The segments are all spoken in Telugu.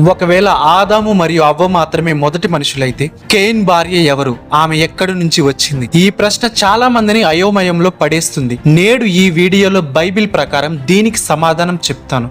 ఒకవేళ ఆదాము మరియు అవ్వ మాత్రమే మొదటి మనుషులైతే కేయిన్ భార్య ఎవరు, ఆమె ఎక్కడి నుంచి వచ్చింది? ఈ ప్రశ్న చాలా మందిని అయోమయంలో పడేస్తుంది. నేడు ఈ వీడియోలో బైబిల్ ప్రకారం దీనికి సమాధానం చెప్తాను.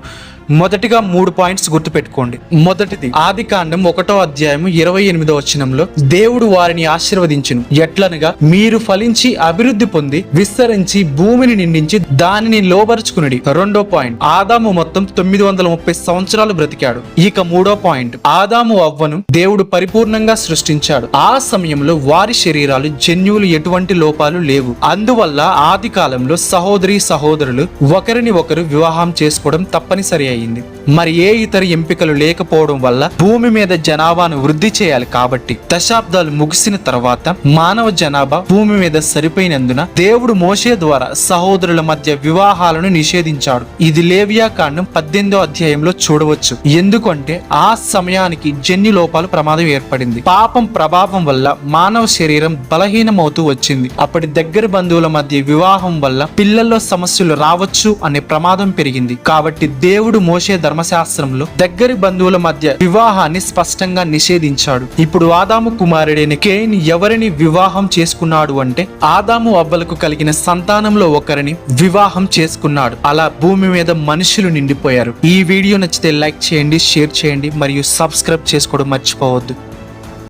మొదటిగా 3 పాయింట్స్ గుర్తుపెట్టుకోండి. మొదటిది, ఆదికాండం 1వ అధ్యాయం 28వ వచనంలో దేవుడు వారిని ఆశీర్వదించును ఎట్లనగా, మీరు ఫలించి అభివృద్ధి పొంది విస్తరించి భూమిని నిండించి దానిని లోబరుచుకునుడి. 2వ పాయింట్, ఆదాము మొత్తం 930 సంవత్సరాలు బ్రతికాడు. ఇక 3వ పాయింట్, ఆదాము అవ్వను దేవుడు పరిపూర్ణంగా సృష్టించాడు. ఆ సమయంలో వారి శరీరాలు జన్యువులు ఎటువంటి లోపాలు లేవు. అందువల్ల ఆది కాలంలో సహోదరి సహోదరులు ఒకరిని ఒకరు వివాహం చేసుకోవడం తప్పనిసరి అయింది. మరి ఏ ఇతర ఎంపికలు లేకపోవడం వల్ల భూమి మీద జనాభాను వృద్ధి చేయాలి. కాబట్టి దశాబ్దాలు ముగిసిన తర్వాత మానవ జనాభా భూమి మీద సరిపోయినందున దేవుడు మోషే ద్వారా సహోదరుల మధ్య వివాహాలను నిషేధించాడు. ఇది లేవియా కాండం 18వ అధ్యాయంలో చూడవచ్చు. ఎందుకంటే ఆ సమయానికి జన్యు లోపాలు ప్రమాదం ఏర్పడింది. పాపం ప్రభావం వల్ల మానవ శరీరం బలహీనమవుతూ వచ్చింది. అప్పటి దగ్గర బంధువుల మధ్య వివాహం వల్ల పిల్లల్లో సమస్యలు రావచ్చు అనే ప్రమాదం పెరిగింది. కాబట్టి దేవుడు మోషే ధర్మశాస్త్రంలో దగ్గరి బంధువుల మధ్య వివాహాన్ని స్పష్టంగా నిషేధించాడు. ఇప్పుడు ఆదాము కుమారుడైన కేయిన్ ఎవరిని వివాహం చేసుకున్నాడు అంటే ఆదాము అవ్వలకు కలిగిన సంతానంలో ఒకరిని వివాహం చేసుకున్నాడు. అలా భూమి మీద మనుషులు నిండిపోయారు. ఈ వీడియో నచ్చితే లైక్ చేయండి, షేర్ చేయండి మరియు సబ్స్క్రైబ్ చేసుకోవడం మర్చిపోవద్దు.